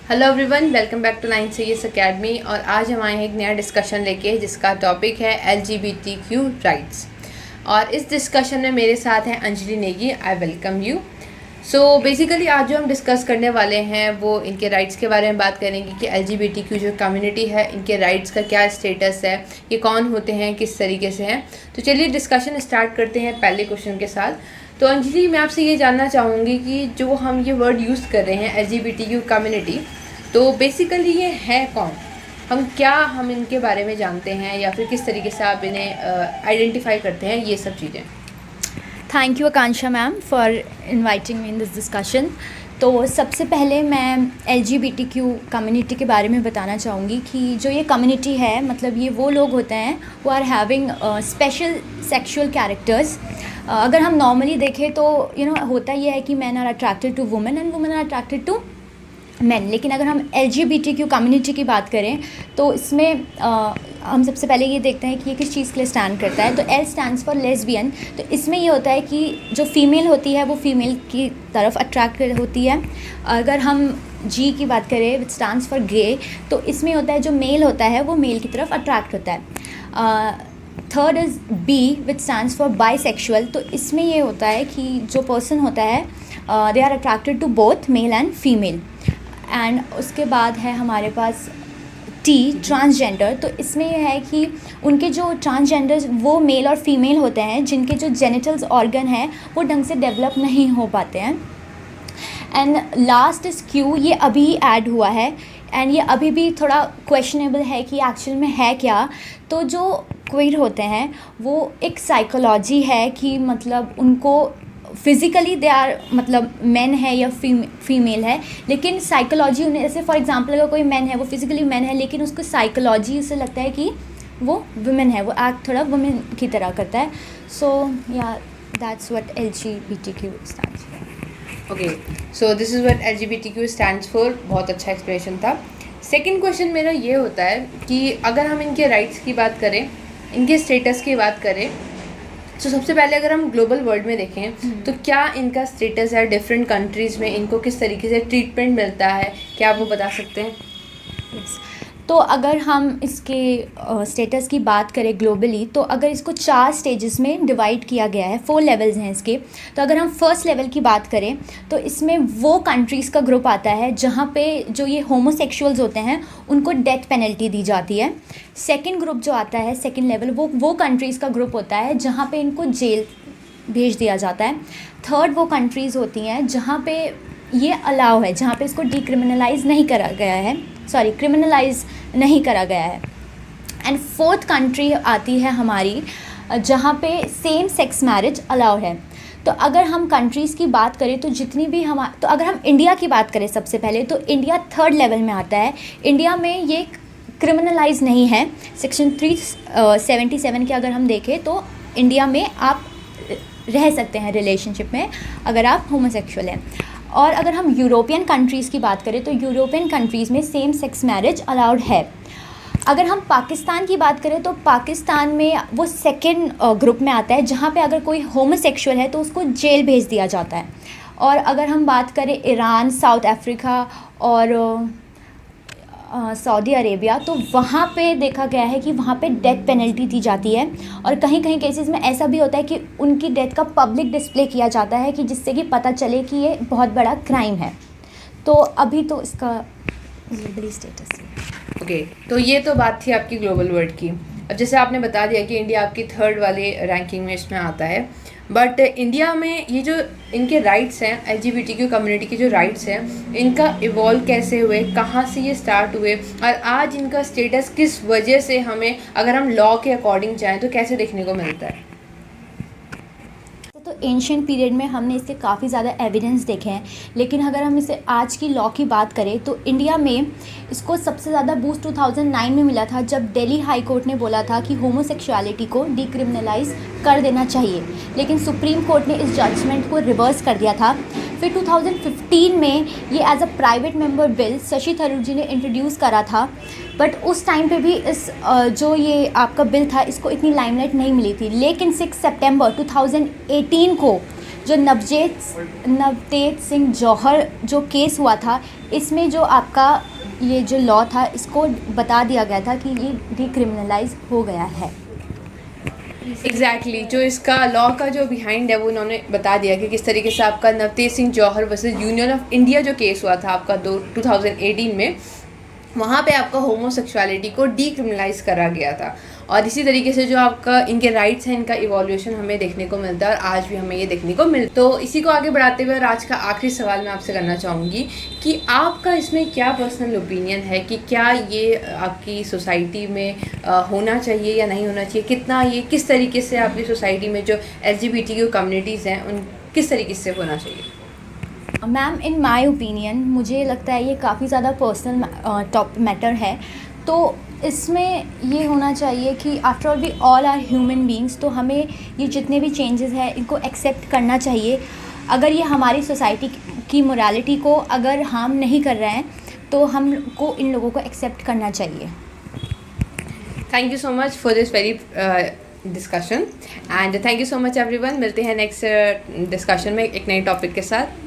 Hello everyone, welcome back to 9CS academy. और आज हम आए हैं एक नया डिस्कशन लेके जिसका टॉपिक है LGBTQ राइट्स। और इस डिस्कशन में मेरे साथ हैं Anjali Negi. I welcome you. So basically आज जो हम डिस्कस करने वाले हैं वो इनके राइट्स के बारे में बात करेंगे कि LGBTQ जो कम्युनिटी है इनके राइट्स का क्या स्टेटस है, ये कौन होते हैं, किस तरीके से हैं। तो चलिए डिस्कशन स्टार्ट करते हैं पहले क्वेश्चन के साथ। तो अंजलि, मैं आपसे ये जानना चाहूँगी कि जो हम ये वर्ड यूज़ कर रहे हैं LGBTQ कम्युनिटी, तो बेसिकली ये है कौन, हम इनके बारे में जानते हैं या फिर किस तरीके से आप इन्हें आइडेंटिफाई करते हैं, ये सब चीज़ें। Thank you Akanksha ma'am for inviting me in this discussion. तो सबसे पहले मैं LGBTQ कम्युनिटी के बारे में बताना चाहूँगी कि जो ये कम्युनिटी है, मतलब ये वो लोग होते हैं वो are having special sexual characters. अगर हम नॉर्मली देखें तो होता ये है कि man are attracted to women and women are attracted to man. लेकिन अगर हम LGBTQ कम्युनिटी की बात करें तो इसमें हम सबसे पहले ये देखते हैं कि ये किस चीज़ के लिए स्टैंड करता है। तो L स्टैंड्स फॉर लेस्बियन। तो इसमें ये होता है कि जो फीमेल होती है वो फीमेल की तरफ अट्रैक्ट होती है। अगर हम G की बात करें विच स्टैंड्स फॉर गे, तो इसमें होता है जो मेल होता है वो मेल की तरफ अट्रैक्ट होता है। Third is B which stands for bisexual. तो इसमें ये होता है कि जो पर्सन होता है they are attracted to both male and female. And उसके बाद है हमारे पास T ट्रांसजेंडर। तो इसमें यह है कि उनके जो ट्रांसजेंडर्स वो मेल और फीमेल होते हैं जिनके जो जेनिटल्स ऑर्गन हैं वो ढंग से डेवलप नहीं हो पाते हैं। एंड लास्ट इज़ Q, ये अभी ऐड हुआ है एंड ये अभी भी थोड़ा क्वेश्चनेबल है कि एक्चुअल में है क्या। तो जो क्वीर होते हैं वो एक साइकोलॉजी है कि मतलब उनको फिज़िकली दे आर मतलब मैन है या फीमेल है, लेकिन साइकोलॉजी उन्हें, जैसे फॉर एग्जांपल अगर कोई मैन है वो फिज़िकली मैन है लेकिन उसको साइकोलॉजी से लगता है कि वो वुमेन है, वो एक्ट थोड़ा वुमेन की तरह करता है। सो या that's what LGBTQ stands for. Okay, so this is what LGBTQ stands for. बहुत अच्छा एक्सप्लेनेशन था। सेकंड क्वेश्चन मेरा ये होता है कि अगर हम इनके राइट्स की बात करें, इनके स्टेटस की बात करें, तो सबसे पहले अगर हम ग्लोबल वर्ल्ड में देखें तो क्या इनका स्टेटस है डिफरेंट कंट्रीज़ में, इनको किस तरीके से ट्रीटमेंट मिलता है, क्या आप वो बता सकते हैं? yes. तो अगर हम इसके स्टेटस की बात करें ग्लोबली, तो अगर इसको 4 स्टेजेस में डिवाइड किया गया है, 4 लेवल्स हैं इसके। तो अगर हम फर्स्ट लेवल की बात करें तो इसमें वो कंट्रीज़ का ग्रुप आता है जहाँ पे जो ये होमोसेक्सुअल्स होते हैं उनको डेथ पेनल्टी दी जाती है। सेकंड ग्रुप जो आता है, सेकंड लेवल, वो कंट्रीज़ का ग्रुप होता है जहाँ पे इनको जेल भेज दिया जाता है। थर्ड वो कंट्रीज़ होती हैं जहाँ पे ये अलाउ है, जहाँ पे इसको डिक्रिमिनलाइज नहीं करा गया है, क्रिमिनलाइज नहीं करा गया है। एंड फोर्थ कंट्री आती है हमारी जहाँ पे सेम सेक्स मैरिज अलाउ है। तो अगर हम कंट्रीज़ की बात करें तो जितनी भी तो अगर हम इंडिया की बात करें सबसे पहले, तो इंडिया थर्ड लेवल में आता है। इंडिया में ये क्रिमिनलाइज नहीं है। सेक्शन 377 के अगर हम देखें तो इंडिया में आप रह सकते हैं रिलेशनशिप में अगर आप होमोसेक्सुअल हैं। और अगर हम यूरोपियन कंट्रीज़ की बात करें तो यूरोपियन कंट्रीज़ में सेम सेक्स मैरिज अलाउड है। अगर हम पाकिस्तान की बात करें तो पाकिस्तान में वो सेकेंड ग्रुप में आता है जहाँ पे अगर कोई होमोसेक्सुअल है तो उसको जेल भेज दिया जाता है। और अगर हम बात करें ईरान, साउथ अफ्रीका और सऊदी अरेबिया, तो वहाँ पे देखा गया है कि वहाँ पे डेथ पेनल्टी दी जाती है। और कहीं कहीं केसेस में ऐसा भी होता है कि उनकी डेथ का पब्लिक डिस्प्ले किया जाता है कि जिससे कि पता चले कि ये बहुत बड़ा क्राइम है। तो अभी तो इसका ग्लोबली स्टेटस है। ओके, तो ये तो बात थी आपकी ग्लोबल वर्ल्ड की। अब जैसे आपने बता दिया कि इंडिया आपकी थर्ड वाले रैंकिंग में इसमें आता है, बट इंडिया में ये जो इनके राइट्स हैं, LGBTQ कम्युनिटी के जो राइट्स हैं, इनका इवॉल्व कैसे हुए, कहाँ से ये स्टार्ट हुए और आज इनका स्टेटस किस वजह से हमें, अगर हम लॉ के अकॉर्डिंग चाहें तो कैसे देखने को मिलता है? तो एंशिएंट पीरियड में हमने इसके काफ़ी ज़्यादा एविडेंस देखे हैं, लेकिन अगर हम इसे आज की लॉ की बात करें तो इंडिया में इसको सबसे ज़्यादा बूस्ट 2009 में मिला था जब दिल्ली हाई कोर्ट ने बोला था कि होमोसेक्सुअलिटी को डिक्रिमिनलाइज कर देना चाहिए। लेकिन सुप्रीम कोर्ट ने इस जजमेंट को रिवर्स कर दिया था। फिर 2015 में ये as a private member bill Shashi Tharoor ji ने इंट्रोड्यूस करा था, बट उस टाइम पे भी इस जो ये आपका बिल था इसको इतनी लाइमलाइट नहीं मिली थी। लेकिन 6 सितंबर 2018 को जो नवतेज सिंह जौहर जो केस हुआ था, इसमें जो आपका ये जो लॉ था इसको बता दिया गया था कि ये डिक्रिमिनलाइज हो गया है। एग्जैक्टली जो इसका लॉ का जो बिहाइंड है वो उन्होंने बता दिया कि किस तरीके से आपका नवतेज सिंह जौहर वर्सेस यूनियन ऑफ इंडिया जो केस हुआ था आपका 2018 में, वहाँ पे आपका होमोसेक्सुअलिटी को डीक्रिमिनलाइज करा गया था। और इसी तरीके से जो आपका इनके राइट्स हैं, इनका इवोल्यूशन हमें देखने को मिलता है और आज भी हमें ये देखने को मिलता है। तो इसी को आगे बढ़ाते हुए और आज का आखिरी सवाल मैं आपसे करना चाहूँगी कि आपका इसमें क्या पर्सनल ओपिनियन है कि क्या ये आपकी सोसाइटी में होना चाहिए या नहीं होना चाहिए, कितना ये किस तरीके से आपकी सोसाइटी में जो LGBTQ कम्युनिटीज़ हैं उन किस तरीके से होना चाहिए? मैम, इन माय ओपिनियन मुझे लगता है ये काफ़ी ज़्यादा पर्सनल टॉप मैटर है। तो इसमें ये होना चाहिए कि after all we all are human beings, तो हमें ये जितने भी चेंजेस हैं इनको एक्सेप्ट करना चाहिए। अगर ये हमारी सोसाइटी की मोरालिटी को अगर हार्म नहीं कर रहे हैं तो हमको इन लोगों को एक्सेप्ट करना चाहिए। Thank you so much for this very discussion and thank you so much everyone. मिलते हैं नेक्स्ट डिस्कशन में एक नए टॉपिक के साथ।